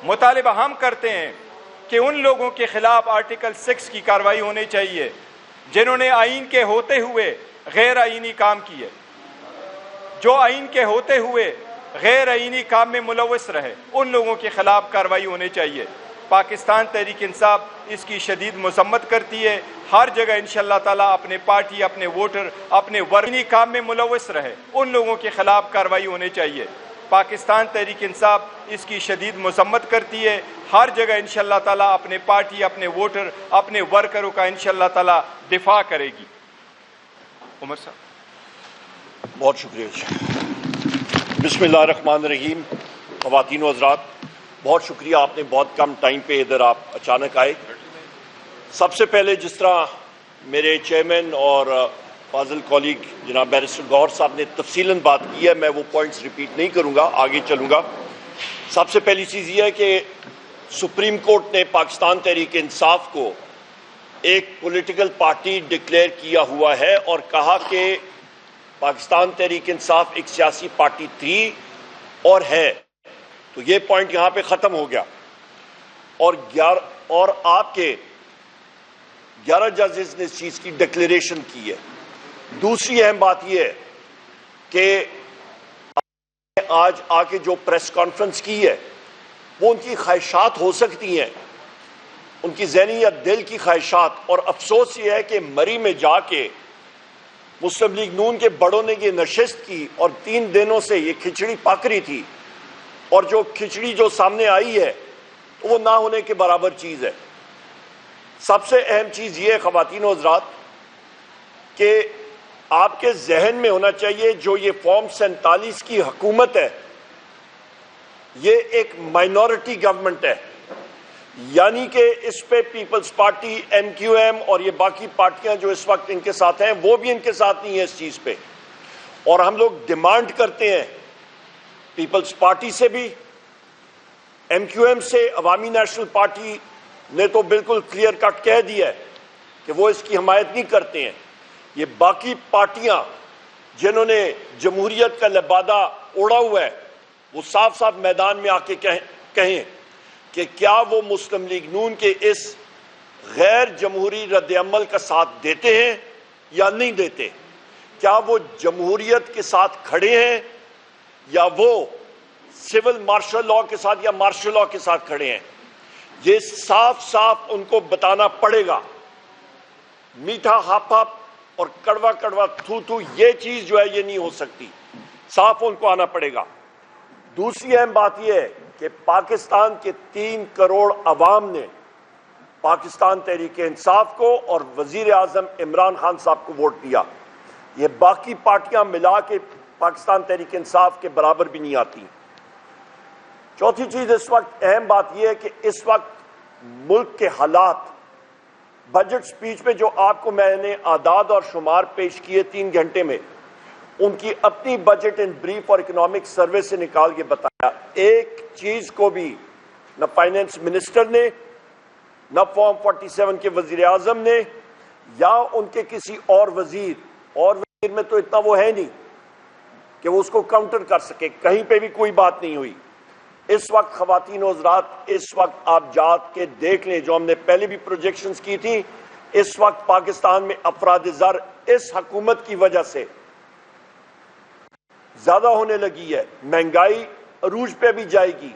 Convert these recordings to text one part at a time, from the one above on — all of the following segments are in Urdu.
مطالبہ ہم کرتے ہیں کہ ان لوگوں کے خلاف آرٹیکل 6 کی کارروائی ہونی چاہیے جنہوں نے آئین کے ہوتے ہوئے غیر آئینی کام کیے، جو آئین کے ہوتے ہوئے غیر آئینی کام میں ملوث رہے، ان لوگوں کے خلاف کارروائی ہونی چاہیے۔ پاکستان تحریک انصاف اس کی شدید مذمت کرتی ہے۔ ہر جگہ انشاءاللہ تعالیٰ اپنے پارٹی، اپنے ووٹر، اپنے ورنی کام میں ملوث رہے، ان لوگوں کے خلاف کارروائی ہونی چاہیے۔ پاکستان تحریک انصاف اس کی شدید مذمت کرتی ہے۔ ہر جگہ انشاءاللہ تعالیٰ اپنے پارٹی، اپنے ووٹر، اپنے ورکروں کا انشاءاللہ تعالیٰ دفاع کرے گی۔ عمر صاحب بہت شکریہ۔ بسم اللہ الرحمن الرحیم۔ خواتین و حضرات، بہت شکریہ، آپ نے بہت کم ٹائم پہ ادھر آپ اچانک آئے۔ سب سے پہلے جس طرح میرے چیئرمین اور فاضل کولیگ جناب بیرسٹر گوہر صاحب نے تفصیلاً بات کی ہے، میں وہ پوائنٹس ریپیٹ نہیں کروں گا، آگے چلوں گا۔ سب سے پہلی چیز یہ ہے کہ سپریم کورٹ نے پاکستان تحریک انصاف کو ایک پولیٹیکل پارٹی ڈکلیئر کیا ہوا ہے اور کہا کہ پاکستان تحریک انصاف ایک سیاسی پارٹی تھی اور ہے۔ تو یہ پوائنٹ یہاں پہ ختم ہو گیا، اور آپ کے 11 ججز نے اس چیز کی ڈکلیریشن کی ہے۔ دوسری اہم بات یہ ہے کہ آج آ کے جو پریس کانفرنس کی ہے وہ ان کی خواہشات ہو سکتی ہیں، ان کی ذہنی یا دل کی خواہشات، اور افسوس یہ ہے کہ مری میں جا کے مسلم لیگ نون کے بڑوں نے یہ نشست کی اور 3 دنوں سے یہ کھچڑی پک رہی تھی، اور جو کھچڑی جو سامنے آئی ہے تو وہ نہ ہونے کے برابر چیز ہے۔ سب سے اہم چیز یہ ہے خواتین و حضرات کہ آپ کے ذہن میں ہونا چاہیے جو یہ فارم 47 کی حکومت ہے یہ ایک مائنورٹی گورنمنٹ ہے، یعنی کہ اس پہ پیپلز پارٹی، ایم کیو ایم اور یہ باقی پارٹیاں جو اس وقت ان کے ساتھ ہیں وہ بھی ان کے ساتھ نہیں ہیں اس چیز پہ، اور ہم لوگ ڈیمانڈ کرتے ہیں پیپلز پارٹی سے بھی، ایم کیو ایم سے۔ عوامی نیشنل پارٹی نے تو بالکل کلیئر کٹ کہہ دیا ہے کہ وہ اس کی حمایت نہیں کرتے ہیں۔ یہ باقی پارٹیاں جنہوں نے جمہوریت کا لبادہ اوڑا ہوا ہے وہ صاف صاف میدان میں آ کے کہیں کہ کیا وہ مسلم لیگ نون کے اس غیر جمہوری رد عمل کا ساتھ دیتے ہیں یا نہیں دیتے، کیا وہ جمہوریت کے ساتھ کھڑے ہیں یا وہ سول مارشل لاء کے ساتھ یا مارشل لاء کے ساتھ کھڑے ہیں۔ یہ صاف صاف ان کو بتانا پڑے گا۔ میٹھا ہاپ ہاپ اور کڑوا کڑوا تھو تھو یہ چیز جو ہے یہ نہیں ہو سکتی، صاف ان کو آنا پڑے گا۔ دوسری اہم بات یہ ہے کہ پاکستان کے 3 کروڑ عوام نے پاکستان تحریک انصاف کو اور وزیر اعظم عمران خان صاحب کو ووٹ دیا۔ یہ باقی پارٹیاں ملا کے پاکستان تحریک انصاف کے برابر بھی نہیں آتی۔ چوتھی چیز اس وقت اہم بات یہ ہے کہ اس وقت ملک کے حالات، بجٹ سپیچ میں جو آپ کو میں نے اعداد اور شمار پیش کیے 3 گھنٹے میں، ان کی اپنی بجٹ ان بریف اور اکنامک سروے سے نکال کے بتایا، ایک چیز کو بھی نہ فائنانس منسٹر نے، نہ فارم 47 کے وزیر اعظم نے یا ان کے کسی اور وزیر میں تو اتنا وہ ہے نہیں کہ وہ اس کو کاؤنٹر کر سکے، کہیں پہ بھی کوئی بات نہیں ہوئی۔ اس وقت خواتین و حضرات، اس وقت آپ جا کے دیکھ لیں جو ہم نے پہلے بھی پروجیکشنز کی تھی، اس وقت پاکستان میں افراد زر اس حکومت کی وجہ سے زیادہ ہونے لگی ہے، مہنگائی عروج پہ بھی جائے گی،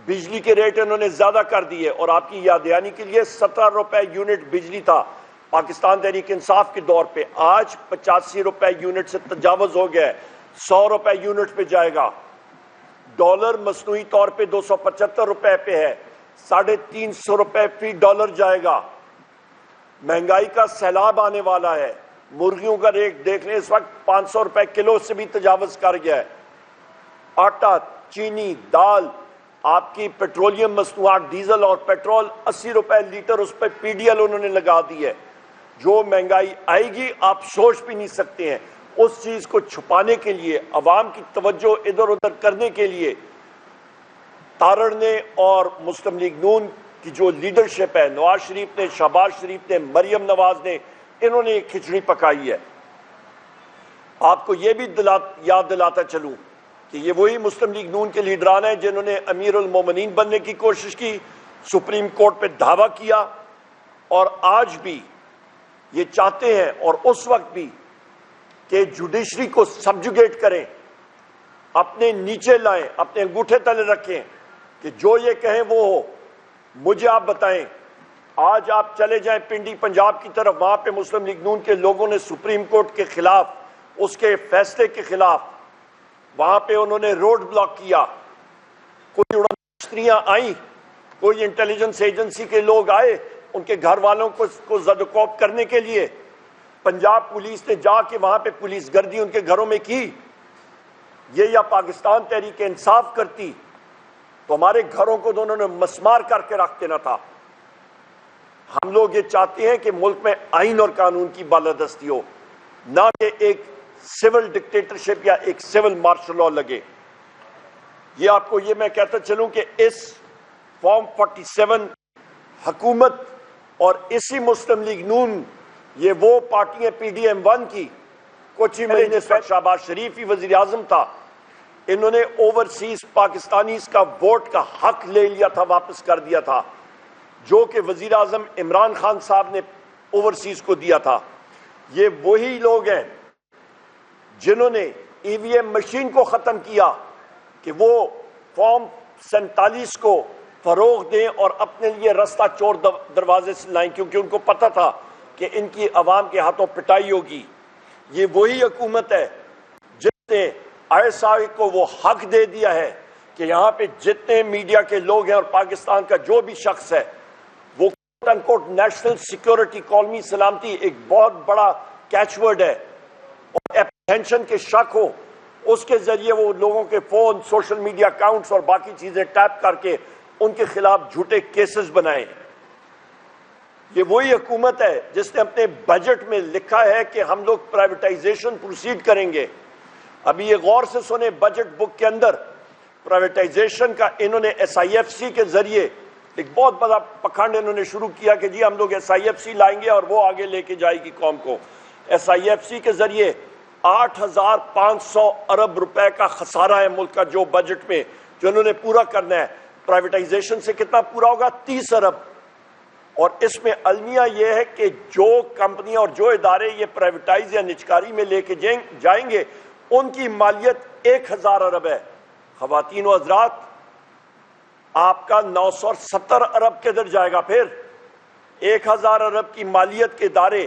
بجلی کے ریٹ انہوں نے زیادہ کر دیے، اور آپ کی یاد دہانی کے لیے 17 روپے یونٹ بجلی تھا پاکستان تحریک انصاف کے دور پہ، آج 85 روپے یونٹ سے تجاوز ہو گیا ہے، 100 روپے یونٹ پہ جائے گا۔ ڈالر مصنوعی طور پہ 275 روپے پہ ہے، 350 روپے فی ڈالر جائے گا۔ مہنگائی کا سیلاب آنے والا ہے۔ مرغیوں کا ریٹ دیکھ لیں، اس وقت 500 روپے کلو سے بھی تجاوز کر گیا ہے۔ آٹا، چینی، دال، آپ کی پیٹرولیم مصنوعات، ڈیزل اور پیٹرول 80 روپے لیٹر اس پہ پی ڈی ایل انہوں نے لگا دی ہے۔ جو مہنگائی آئے گی آپ سوچ بھی نہیں سکتے ہیں۔ اس چیز کو چھپانے کے لیے، عوام کی توجہ ادھر ادھر کرنے کے لیے تارڑ نے اور مسلم لیگ نون کی جو لیڈرشپ ہے، نواز شریف نے، شہباز شریف نے، مریم نواز نے، انہوں نے ایک کھچڑی پکائی ہے۔ آپ کو یہ بھی یاد دلاتا چلوں کہ یہ وہی مسلم لیگ نون کے لیڈران ہیں جنہوں نے امیر المومنین بننے کی کوشش کی، سپریم کورٹ پہ دعویٰ کیا، اور آج بھی یہ چاہتے ہیں اور اس وقت بھی کہ جوڈیشری کو سبجوگیٹ کریں، اپنے نیچے لائیں، اپنے انگوٹھے تلے رکھیں کہ جو یہ کہیں وہ ہو۔ مجھے آپ بتائیں، آج آپ چلے جائیں پنڈی پنجاب کی طرف، وہاں پہ مسلم لیگ نون کے لوگوں نے سپریم کورٹ کے خلاف، اس کے فیصلے کے خلاف وہاں پہ انہوں نے روڈ بلاک کیا، کوئی اڑان مستریاں آئیں، کوئی انٹیلیجنس ایجنسی کے لوگ آئے ان کے گھر والوں کو زد و کوب کرنے کے لیے، پنجاب پولیس نے جا کے وہاں پہ پولیس گردی ان کے گھروں میں کی۔ یہ یا پاکستان تحریک انصاف کرتی تو ہمارے گھروں کو دونوں نے مسمار کر کے رکھ دینا تھا۔ ہم لوگ یہ چاہتے ہیں کہ ملک میں آئین اور قانون کی بالادستی ہو، نہ کہ ایک سول ڈکٹیٹرشپ یا ایک سول مارشل لاء لگے۔ یہ آپ کو یہ میں کہتا چلوں کہ اس فارم 47 حکومت اور اسی مسلم لیگ نون، یہ وہ پارٹیاں پی ڈی ایم 1 کی، کچھ ہی مہینے سے شہباز شریف ہی وزیر اعظم تھا، انہوں نے اوورسیز پاکستانیز کا ووٹ کا حق لے لیا تھا، واپس کر دیا تھا، جو کہ وزیر اعظم عمران خان صاحب نے اوورسیز کو دیا تھا۔ یہ وہی لوگ ہیں جنہوں نے ای وی ایم مشین کو ختم کیا کہ وہ فارم 47 کو فروغ دیں اور اپنے لیے رستہ چور دروازے سے لائیں، کیونکہ ان کو پتہ تھا کہ ان کی عوام کے ہاتھوں پٹائی ہوگی۔ یہ وہی حکومت ہے جس نے ISI کو وہ حق دے دیا ہے کہ یہاں پہ جتنے میڈیا کے لوگ ہیں اور پاکستان کا جو بھی شخص ہے، وہ نیشنل سیکیورٹی، قومی سلامتی ایک بہت بڑا کیچ ورڈ ہے، اور اپریہنشن کے شک ہو اس کے ذریعے وہ لوگوں کے فون، سوشل میڈیا اکاؤنٹس اور باقی چیزیں ٹیپ کر کے ان کے خلاف جھوٹے کیسز بنائے۔ یہ وہی حکومت ہے جس نے اپنے بجٹ میں لکھا ہے کہ ہم لوگ پرائیویٹائزیشن پروسیڈ کریں گے۔ ابھی یہ غور سے سنیں، بجٹ بک کے اندر پرائیویٹائزیشن کا انہوں نے SIFC کے ذریعے ایک بہت بڑا پکھنڈ انہوں نے شروع کیا کہ جی ہم لوگ SIFC لائیں گے اور وہ آگے لے کے جائے گی قوم کو۔ SIFC کے ذریعے 8,500 ارب روپے کا خسارہ ہے ملک کا جو بجٹ میں جو انہوں نے پورا کرنا ہے۔ پرائیویٹائزیشن سے کتنا پورا ہوگا؟ 30 ارب۔ اور اس میں المیہ یہ ہے کہ جو کمپنیاں اور جو ادارے یہ پرائیویٹائز یا نجکاری میں لے کے جائیں گے ان کی مالیت 1,000 ارب ہے۔ خواتین و حضرات، آپ کا 970 ارب کدھر جائے گا؟ پھر 1,000 ارب کی مالیت کے ادارے،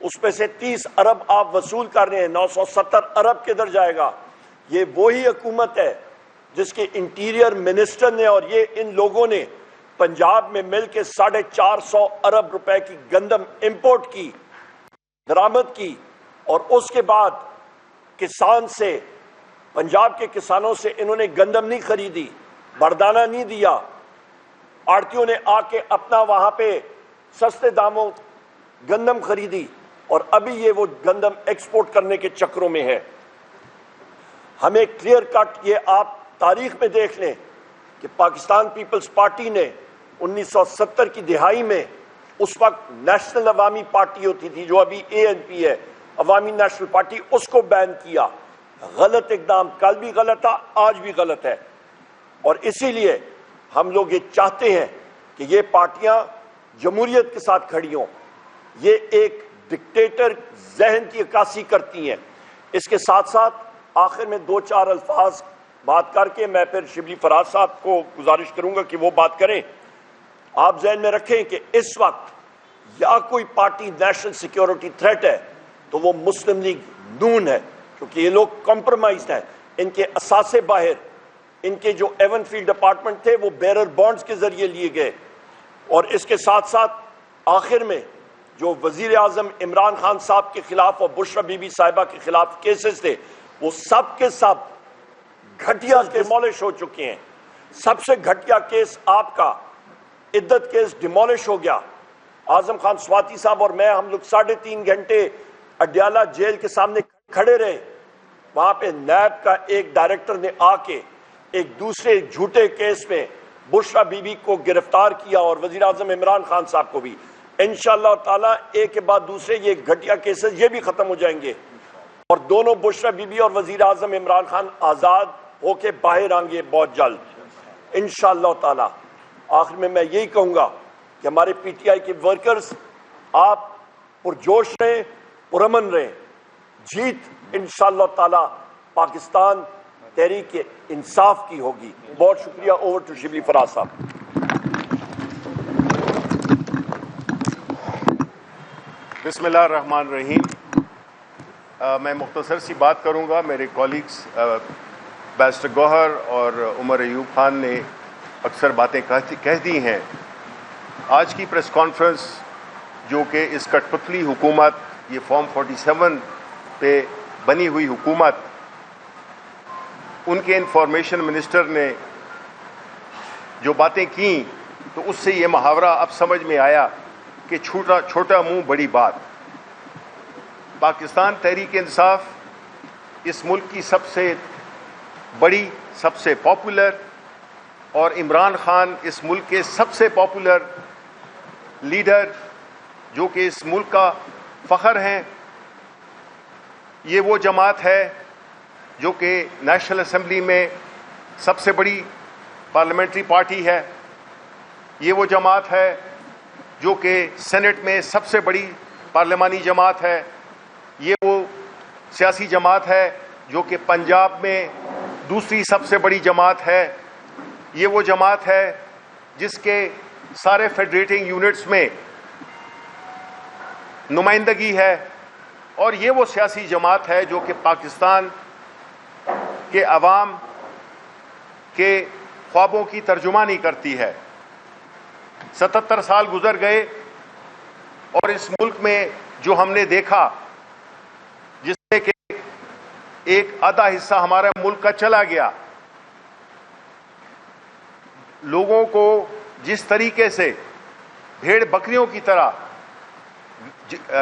اس میں سے 30 ارب آپ وصول کر رہے ہیں، 970 ارب کدھر جائے گا؟ یہ وہی حکومت ہے جس کے انٹیریئر منسٹر نے اور یہ ان لوگوں نے پنجاب میں مل کے 450 ارب روپے کی گندم امپورٹ کی، درآمد کی، اور اس کے بعد کسان سے، پنجاب کے کسانوں سے انہوں نے گندم نہیں خریدی، بردانہ نہیں دیا، آڑتیوں نے آ کے اپنا وہاں پہ سستے داموں گندم خریدی، اور ابھی یہ وہ گندم ایکسپورٹ کرنے کے چکروں میں ہے۔ ہمیں کلیئر کٹ یہ آپ تاریخ میں دیکھ لیں کہ پاکستان پیپلز پارٹی نے 1970 کی دہائی میں، اس وقت نیشنل عوامی پارٹی ہوتی تھی جو ابھی ANP ہے، عوامی نیشنل پارٹی، اس کو بین کیا۔ غلط اقدام، کل بھی غلط تھا، آج بھی غلط ہے، اور اسی لیے ہم لوگ یہ چاہتے ہیں کہ یہ پارٹیاں جمہوریت کے ساتھ کھڑی ہوں۔ یہ ایک ڈکٹیٹر ذہن کی عکاسی کرتی ہیں۔ اس کے ساتھ ساتھ آخر میں 2-4 الفاظ بات کر کے میں پھر شبلی فراز صاحب کو گزارش کروں گا کہ وہ بات کریں۔ آپ ذہن میں رکھیں کہ اس وقت یا کوئی پارٹی نیشنل سیکیورٹی تھریٹ ہے تو وہ مسلم لیگ نون ہے، کیونکہ یہ لوگ کمپرومائزڈ ہیں، ان کے اثاثے باہر، ان کے جو ایون فیلڈ ڈپارٹمنٹ تھے وہ بیرر بانڈز کے ذریعے لیے گئے، اور اس کے ساتھ ساتھ آخر میں جو وزیر اعظم عمران خان صاحب کے خلاف اور بشرا بی بی صاحبہ کے خلاف کیسز تھے وہ سب کے سب گھٹیا ڈیمولش ہو چکے ہیں۔ سب سے گھٹیا کیس آپ کا عدت کیس ڈیمولش ہو گیا۔ اعظم خان سواتی صاحب اور میں ہم لوگ 3.5 گھنٹے اڈیالہ جیل کے سامنے کھڑے رہے، وہاں پہ نیب کا ایک ڈائریکٹر نے آ کے ایک دوسرے جھوٹے کیس میں بشرا بی بی کو گرفتار کیا اور وزیر اعظم عمران خان صاحب کو بھی۔ انشاءاللہ تعالیٰ ایک کے بعد دوسرے یہ گھٹیا کیسز یہ بھی ختم ہو جائیں گے، اور دونوں بشرا بی بی اور وزیر اعظم عمران خان آزاد ہو کے باہر آئیں گے بہت جلد انشاءاللہ تعالی۔ آخر میں یہی کہوں گا کہ ہمارے پی ٹی آئی کے ورکرز آپ پرجوش رہیں، پرامن رہیں، جیت انشاءاللہ تعالی پاکستان تحریک انصاف کی ہوگی۔ بہت شکریہ۔ اوور ٹو شبلی فراز صاحب۔ بسم اللہ الرحمن الرحیم۔ میں مختصر سی بات کروں گا۔ میرے کولیگز بیرسٹر گوہر اور عمر ایوب خان نے اکثر باتیں کہہ دی ہیں۔ آج کی پریس کانفرنس جو کہ اس کٹ پتلی حکومت، یہ فارم 47 پہ بنی ہوئی حکومت، ان کے انفارمیشن منسٹر نے جو باتیں کیں تو اس سے یہ محاورہ اب سمجھ میں آیا کہ چھوٹا منہ بڑی بات۔ پاکستان تحریک انصاف اس ملک کی سب سے بڑی، سب سے پاپولر، اور عمران خان اس ملک کے سب سے پاپولر لیڈر جو کہ اس ملک کا فخر ہیں۔ یہ وہ جماعت ہے جو کہ نیشنل اسمبلی میں سب سے بڑی پارلیمنٹری پارٹی ہے۔ یہ وہ جماعت ہے جو کہ سینٹ میں سب سے بڑی پارلیمانی جماعت ہے۔ یہ وہ سیاسی جماعت ہے جو کہ پنجاب میں دوسری سب سے بڑی جماعت ہے۔ یہ وہ جماعت ہے جس کے سارے فیڈریٹنگ یونٹس میں نمائندگی ہے، اور یہ وہ سیاسی جماعت ہے جو کہ پاکستان کے عوام کے خوابوں کی ترجمانی کرتی ہے۔ 77 سال گزر گئے اور اس ملک میں جو ہم نے دیکھا، جس میں کہ ایک آدھا حصہ ہمارا ملک کا چلا گیا، لوگوں کو جس طریقے سے بھیڑ بکریوں کی طرح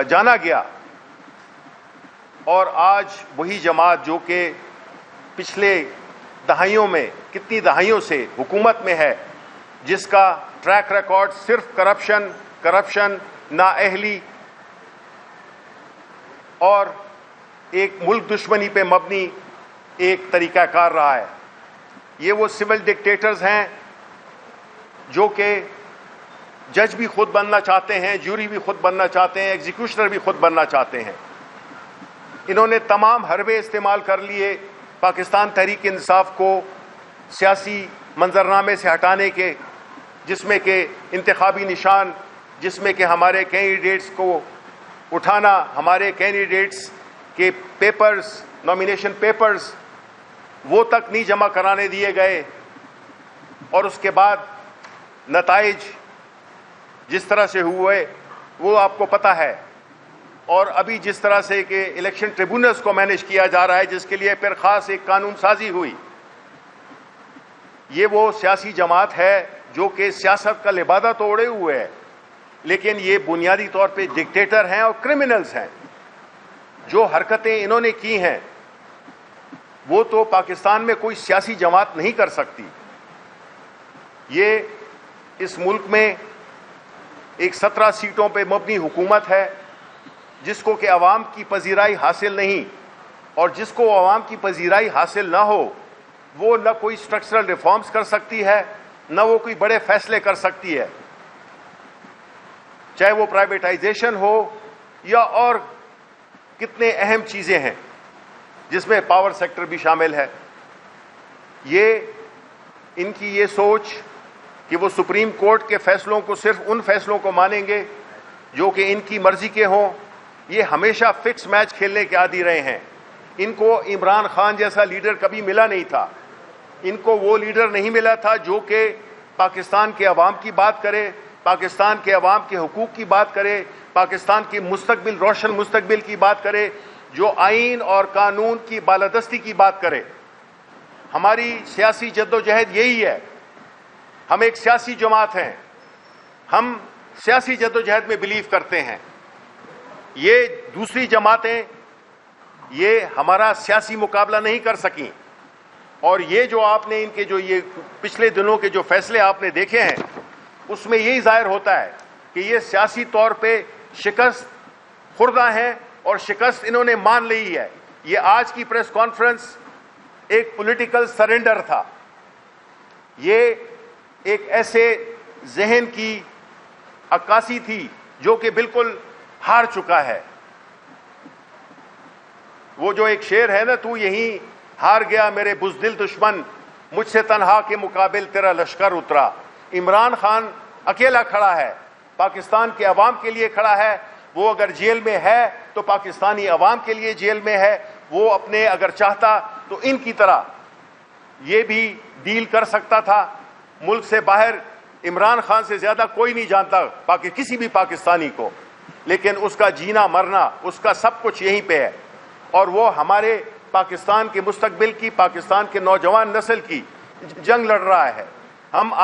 جانا گیا، اور آج وہی جماعت جو کہ پچھلے دہائیوں میں، کتنی دہائیوں سے حکومت میں ہے، جس کا ٹریک ریکارڈ صرف کرپشن، نااہلی اور ایک ملک دشمنی پہ مبنی ایک طریقہ کار رہا ہے۔ یہ وہ سول ڈکٹیٹرز ہیں جو کہ جج بھی خود بننا چاہتے ہیں، جوری بھی خود بننا چاہتے ہیں، ایگزیکیوشنر بھی خود بننا چاہتے ہیں۔ انہوں نے تمام حربے استعمال کر لیے پاکستان تحریک انصاف کو سیاسی منظرنامے سے ہٹانے کے، جس میں کہ انتخابی نشان، جس میں کہ ہمارے کینڈیڈیٹس کو اٹھانا، ہمارے کینڈیڈیٹس کے پیپرز، نامینیشن پیپرز وہ تک نہیں جمع کرانے دیے گئے، اور اس کے بعد نتائج جس طرح سے ہوئے وہ آپ کو پتہ ہے، اور ابھی جس طرح سے کہ الیکشن ٹریبونلز کو مینیج کیا جا رہا ہے، جس کے لیے پھر خاص ایک قانون سازی ہوئی۔ یہ وہ سیاسی جماعت ہے جو کہ سیاست کا لبادہ تو اوڑھے ہوئے ہے، لیکن یہ بنیادی طور پہ ڈکٹیٹر ہیں اور کرمنلز ہیں۔ جو حرکتیں انہوں نے کی ہیں وہ تو پاکستان میں کوئی سیاسی جماعت نہیں کر سکتی۔ یہ اس ملک میں ایک 17 سیٹوں پہ مبنی حکومت ہے جس کو کہ عوام کی پذیرائی حاصل نہیں، اور جس کو عوام کی پذیرائی حاصل نہ ہو وہ نہ کوئی اسٹرکچرل ریفارمز کر سکتی ہے، نہ وہ کوئی بڑے فیصلے کر سکتی ہے، چاہے وہ پرائیویٹائزیشن ہو یا اور کتنے اہم چیزیں ہیں جس میں پاور سیکٹر بھی شامل ہے۔ یہ ان کی یہ سوچ کہ وہ سپریم کورٹ کے فیصلوں کو صرف ان فیصلوں کو مانیں گے جو کہ ان کی مرضی کے ہوں، یہ ہمیشہ فکس میچ کھیلنے کے عادی رہے ہیں۔ ان کو عمران خان جیسا لیڈر کبھی ملا نہیں تھا، ان کو وہ لیڈر نہیں ملا تھا جو کہ پاکستان کے عوام کی بات کرے، پاکستان کے عوام کے حقوق کی بات کرے، پاکستان کی مستقبل، روشن مستقبل کی بات کرے، جو آئین اور قانون کی بالادستی کی بات کرے۔ ہماری سیاسی جدوجہد یہی ہے۔ ہم ایک سیاسی جماعت ہیں، ہم سیاسی جدوجہد میں بلیو کرتے ہیں۔ یہ دوسری جماعتیں یہ ہمارا سیاسی مقابلہ نہیں کر سکیں، اور یہ جو آپ نے ان کے جو یہ پچھلے دنوں کے جو فیصلے آپ نے دیکھے ہیں اس میں یہی ظاہر ہوتا ہے کہ یہ سیاسی طور پہ شکست خوردہ ہیں، اور شکست انہوں نے مان لی ہے۔ یہ آج کی پریس کانفرنس ایک پولیٹیکل سرنڈر تھا، یہ ایک ایسے ذہن کی عکاسی تھی جو کہ بالکل ہار چکا ہے۔ وہ جو ایک شعر ہے نا، تو یہیں ہار گیا میرے بزدل دشمن، مجھ سے تنہا کے مقابل تیرا لشکر اترا۔ عمران خان اکیلا کھڑا ہے، پاکستان کے عوام کے لیے کھڑا ہے۔ وہ اگر جیل میں ہے تو پاکستانی عوام کے لیے جیل میں ہے۔ وہ اپنے اگر چاہتا تو ان کی طرح یہ بھی ڈیل کر سکتا تھا۔ ملک سے باہر عمران خان سے زیادہ کوئی نہیں جانتا کسی بھی پاکستانی کو، لیکن اس کا جینا مرنا، اس کا سب کچھ یہیں پہ ہے، اور وہ ہمارے پاکستان کے مستقبل کی، پاکستان کے نوجوان نسل کی جنگ لڑ رہا ہے۔ ہم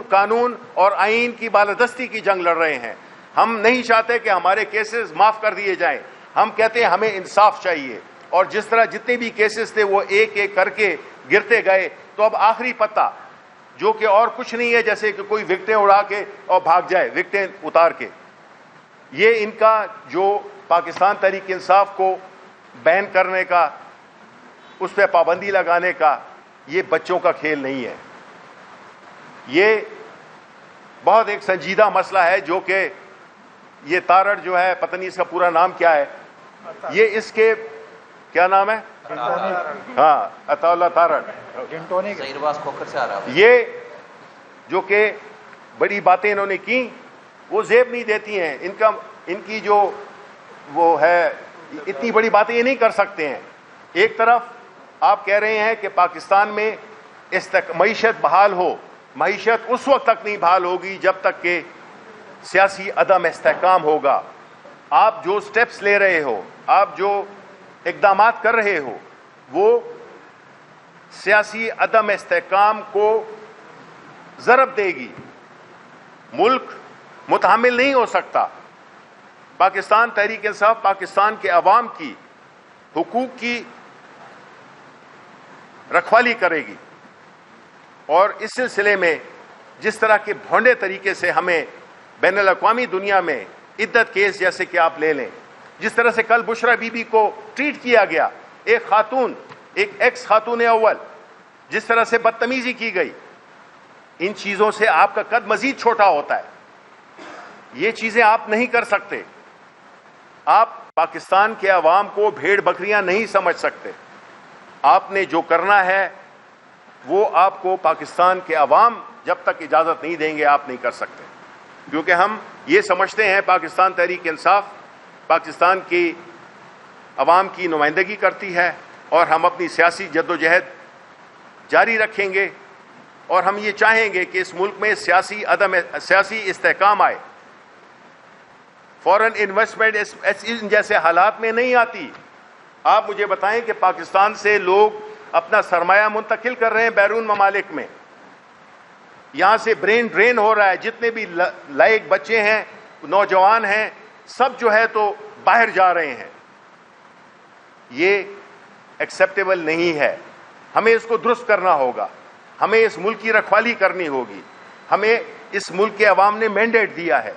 قانون اور آئین کی بالادستی کی جنگ لڑ رہے ہیں۔ ہم نہیں چاہتے کہ ہمارے کیسز معاف کر دیے جائیں، ہم کہتے ہیں ہمیں انصاف چاہیے۔ اور جس طرح جتنے بھی کیسز تھے وہ ایک ایک کر کے گرتے گئے، تو اب آخری پتہ جو کہ اور کچھ نہیں ہے جیسے کہ کوئی وکٹیں اڑا کے اور بھاگ جائے، وکٹیں اتار کے، یہ ان کا جو پاکستان تحریک انصاف کو بین کرنے کا، اس پہ پابندی لگانے کا، یہ بچوں کا کھیل نہیں ہے۔ یہ بہت ایک سنجیدہ مسئلہ ہے جو کہ یہ تارڑ جو ہے، پتہ نہیں اس کا پورا نام کیا ہے، یہ اس کے کیا نام ہے؟ ہاں، عطا اللہ تارڑ، یہ جو کہ بڑی باتیں انہوں نے کی وہ زیب نہیں دیتی ہیں۔ ان کی جو وہ ہے، اتنی بڑی باتیں یہ نہیں کر سکتے ہیں۔ ایک طرف آپ کہہ رہے ہیں کہ پاکستان میں معیشت بحال ہو، معیشت اس وقت تک نہیں بحال ہوگی جب تک کہ سیاسی عدم استحکام ہوگا۔ آپ جو سٹیپس لے رہے ہو، آپ جو اقدامات کر رہے ہو، وہ سیاسی عدم استحکام کو ضرب دے گی۔ ملک متحمل نہیں ہو سکتا۔ پاکستان تحریک انصاف پاکستان کے عوام کی حقوق کی رکھوالی کرے گی، اور اس سلسلے میں جس طرح کے بھونڈے طریقے سے ہمیں بین الاقوامی دنیا میں عدت کیس جیسے کہ آپ لے لیں، جس طرح سے کل بشرا بی بی کو ٹریٹ کیا گیا، ایک خاتون، ایک ایکس خاتون اول، جس طرح سے بدتمیزی کی گئی، ان چیزوں سے آپ کا قد مزید چھوٹا ہوتا ہے۔ یہ چیزیں آپ نہیں کر سکتے۔ آپ پاکستان کے عوام کو بھیڑ بکریاں نہیں سمجھ سکتے۔ آپ نے جو کرنا ہے وہ آپ کو پاکستان کے عوام جب تک اجازت نہیں دیں گے آپ نہیں کر سکتے، کیونکہ ہم یہ سمجھتے ہیں پاکستان تحریک انصاف پاکستان کی عوام کی نمائندگی کرتی ہے، اور ہم اپنی سیاسی جدوجہد جاری رکھیں گے، اور ہم یہ چاہیں گے کہ اس ملک میں سیاسی استحکام آئے۔ فورن انویسٹمنٹ ان جیسے حالات میں نہیں آتی۔ آپ مجھے بتائیں کہ پاکستان سے لوگ اپنا سرمایہ منتقل کر رہے ہیں بیرون ممالک میں، یہاں سے برین ڈرین ہو رہا ہے، جتنے بھی لائق بچے ہیں، نوجوان ہیں، سب جو ہے تو باہر جا رہے ہیں۔ یہ ایکسیپٹیبل نہیں ہے۔ ہمیں اس کو درست کرنا ہوگا، ہمیں اس ملک کی رکھوالی کرنی ہوگی۔ ہمیں اس ملک کے عوام نے مینڈیٹ دیا ہے،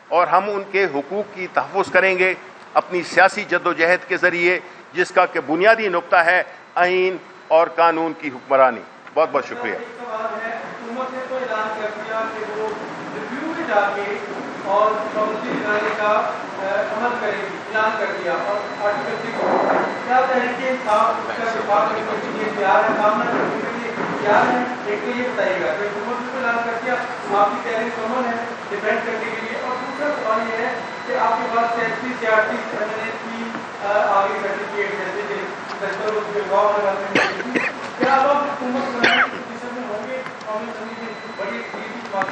اور ہم ان کے حقوق کی تحفظ کریں گے اپنی سیاسی جدوجہد کے ذریعے، جس کا کہ بنیادی نقطہ ہے آئین اور قانون کی حکمرانی۔ بہت بہت شکریہ۔ حکومت نے تو اعلان کر دیا کہ وہ ریویو میں جا کے اور پابندی لگانے کا عمل کرے گی، اعلان کر دیا، اور آرٹیکل 6 کیا تحریک انصاف کا دفاع کرنے کے لیے تیار ہے، سامنا کرنے کے لیے تیار ہے؟ ایک تو یہ بتائیے گا کہ حکومت نے تو اعلان کر دیا، آپ کی تحریک کمن ہے ڈیفینڈ کرنے کے لیے، اور دوسرا سوال یہ ہے کہ آپ کے پاس سیاسی سیاسی کی آگے سرٹیفکیٹ جیسے کہ کیا آپ حکومت میں ہوں گے؟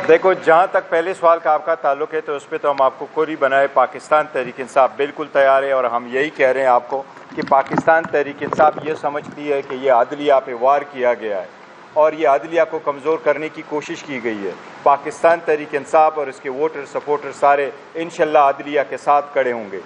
دیکھو، جہاں تک پہلے سوال کا آپ کا تعلق ہے تو اس پہ تو ہم آپ کو کوری بنائے پاکستان تحریک انصاف بالکل تیار ہے، اور ہم یہی کہہ رہے ہیں آپ کو کہ پاکستان تحریک انصاف یہ سمجھتی ہے کہ یہ عدلیہ پہ وار کیا گیا ہے اور یہ عدلیہ کو کمزور کرنے کی کوشش کی گئی ہے۔ پاکستان تحریک انصاف اور اس کے ووٹر سپورٹر سارے انشاءاللہ عدلیہ کے ساتھ کھڑے ہوں گے۔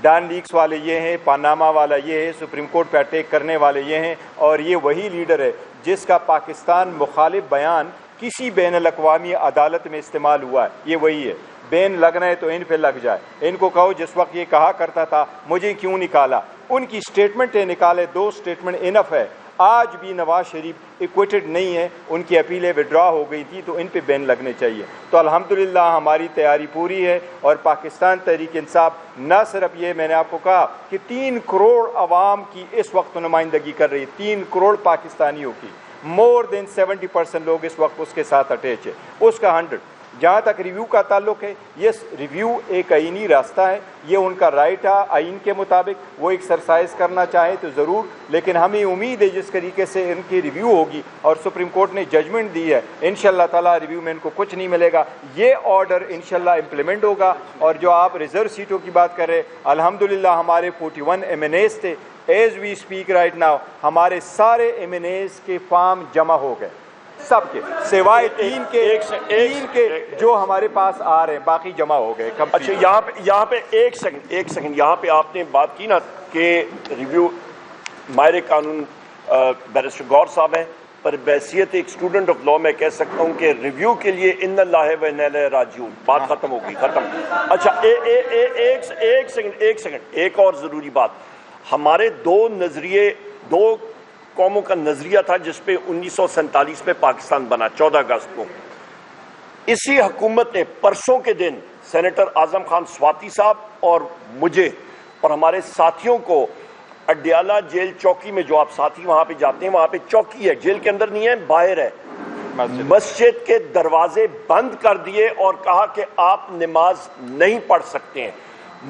ڈان لیکس والے یہ ہیں، پاناما والا یہ ہے، سپریم کورٹ پہ اٹیک کرنے والے یہ ہیں، اور یہ وہی لیڈر ہے جس کا پاکستان مخالف بیان کسی بین الاقوامی عدالت میں استعمال ہوا ہے، یہ وہی ہے۔ بین لگنا ہے تو ان پہ لگ جائے۔ ان کو کہو جس وقت یہ کہا کرتا تھا مجھے کیوں نکالا، ان کی سٹیٹمنٹ نکالے، 2 سٹیٹمنٹ انف ہے۔ آج بھی نواز شریف ایکویٹڈ نہیں ہے، ان کی اپیلیں وڈرا ہو گئی تھی تو ان پہ بین لگنے چاہیے. تو الحمدللہ ہماری تیاری پوری ہے، اور پاکستان تحریک انصاف نہ صرف یہ میں نے آپ کو کہا کہ 3 کروڑ عوام کی اس وقت نمائندگی کر رہی ہے، 3 کروڑ پاکستانیوں کی، مور دین 70% لوگ اس وقت اس کے ساتھ اٹیچ ہے، اس کا 100. جہاں تک ریویو کا تعلق ہے، یہ ریویو ایک آئینی راستہ ہے، یہ ان کا رائٹ ہے آئین کے مطابق، وہ ایکسرسائز کرنا چاہیں تو ضرور، لیکن ہمیں امید ہے جس طریقے سے ان کی ریویو ہوگی اور سپریم کورٹ نے ججمنٹ دی ہے انشاءاللہ تعالیٰ ریویو میں ان کو کچھ نہیں ملے گا، یہ آرڈر انشاءاللہ امپلیمنٹ ہوگا. اور جو آپ ریزرو سیٹوں کی بات کر رہے، الحمدللہ ہمارے 41 MNAs تھے. As we speak right now ہمارے سارے MNAs کے فارم جمع ہو گئے، سب کے سوائے 3 کے جو ہمارے پاس آ رہے ہیں، باقی جمع ہو گئے. اچھا یہاں پہ ایک سیکنڈ یہاں پہ آپ نے بات کی نا کہ ریویو ماہر قانون بیرسٹر غور صاحب ہیں، پر بحیثیت ایک اسٹوڈنٹ آف لا میں کہہ سکتا ہوں کہ ریویو کے لیے ان اللہ و انا الیہ راجعون، بات ختم ہو گئی، ختم. اچھا ایک سیکنڈ ایک اور ضروری بات، ہمارے دو قوموں کا نظریہ تھا جس پہ 1947 میں پاکستان بنا 14 اگست کو. اسی حکومت نے پرسوں کے دن سینیٹر اعظم خان سواتی صاحب اور مجھے اور ہمارے ساتھیوں کو اڈیالہ جیل چوکی میں، جو آپ ساتھی وہاں پہ جاتے ہیں وہاں پہ چوکی ہے، جیل کے اندر نہیں ہے، باہر ہے، مسجد کے دروازے بند کر دیے اور کہا کہ آپ نماز نہیں پڑھ سکتے ہیں.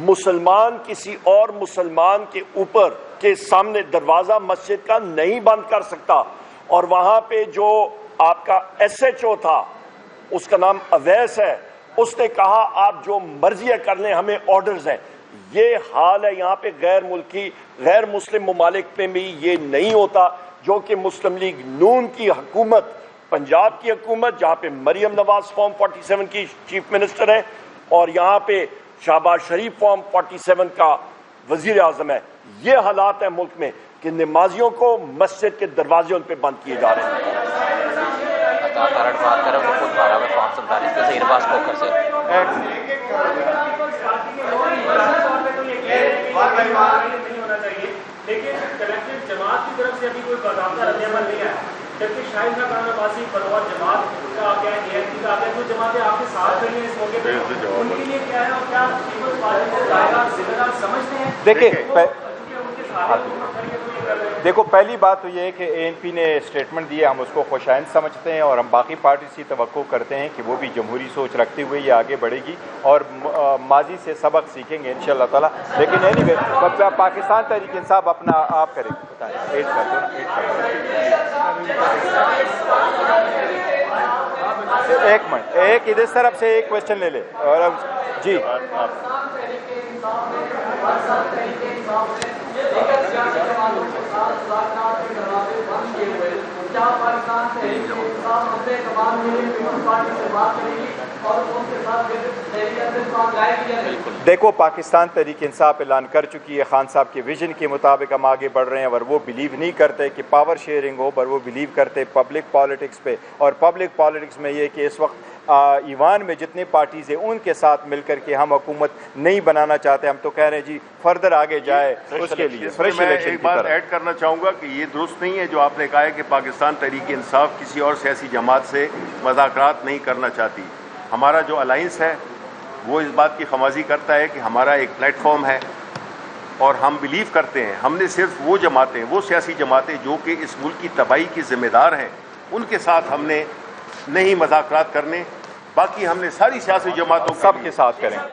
مسلمان کسی اور مسلمان کے اوپر کے سامنے دروازہ مسجد کا نہیں بند کر سکتا. اور وہاں پہ جو آپ کا SHO تھا، اس کا نام اویس ہے، اس نے کہا آپ جو مرضی کر لیں، ہمیں آرڈرز ہیں. یہ حال ہے یہاں پہ غیر مسلم ممالک پہ بھی یہ نہیں ہوتا، جو کہ مسلم لیگ نون کی حکومت، پنجاب کی حکومت جہاں پہ مریم نواز فارم 47 کی چیف منسٹر ہے اور یہاں پہ شہباز شریف فارم 47 کا وزیر اعظم ہے. یہ حالات ہیں ملک میں کہ نمازیوں کو مسجد کے دروازے ان پہ بند کیے جا رہے ہیں. لیکن کلیکٹو جماعت کی طرف سے ابھی کوئی باضابطہ رد عمل نہیں آیا، جبکہ شاہد خان عباسی بروار جماعت کا آ گیا، ANP کا آ گیا، جو جماعتیں آپ کے ساتھ کھڑی ہیں اس موقع پہ، ان کے لیے کیا ہے اور کیا پیپلز پارٹی کو دائرہ ذمہ دار سمجھتے ہیں؟ دیکھو پہلی بات تو یہ ہے کہ ANP نے اسٹیٹمنٹ دی ہے، ہم اس کو خوشائند سمجھتے ہیں اور ہم باقی پارٹی سے توقع کرتے ہیں کہ وہ بھی جمہوری سوچ رکھتے ہوئے یہ آگے بڑھے گی اور ماضی سے سبق سیکھیں گے انشاءاللہ تعالیٰ. لیکن اینی وے پاکستان تحریک انصاف اپنا آپ کرے گی. بتائیں ایڈ کر دو ایک منٹ، ایک ادھر طرف سے ایک کوشچن لے لے. اور جی دیکھو پاکستان تحریک انصاف اعلان کر چکی ہے، خان صاحب کے ویژن کے مطابق ہم آگے بڑھ رہے ہیں، اور وہ بلیو نہیں کرتے کہ پاور شیئرنگ ہو، پر وہ بلیو کرتے پبلک پالیٹکس پہ. اور پبلک پالیٹکس میں یہ کہ اس وقت ایوان میں جتنے پارٹیز ہیں ان کے ساتھ مل کر کے ہم حکومت نہیں بنانا چاہتے. ہم تو کہہ رہے ہیں جی فردر آگے جائے اس کے لیے فریش میں الیکشن ایک بات ایڈ کرنا چاہوں گا کہ یہ درست نہیں ہے جو آپ نے کہا ہے کہ پاکستان تحریک انصاف کسی اور سیاسی جماعت سے مذاکرات نہیں کرنا چاہتی. ہمارا جو الائنس ہے وہ اس بات کی خمازی کرتا ہے کہ ہمارا ایک پلیٹ فارم ہے اور ہم بلیو کرتے ہیں ہم نے صرف وہ جماعتیں، وہ سیاسی جماعتیں جو کہ اس ملک کی تباہی کی ذمہ دار ہیں، ان کے ساتھ ہم نے نہیں مذاکرات کرنے، باقی ہم نے ساری سیاسی جماعتوں سب کے ساتھ کریں.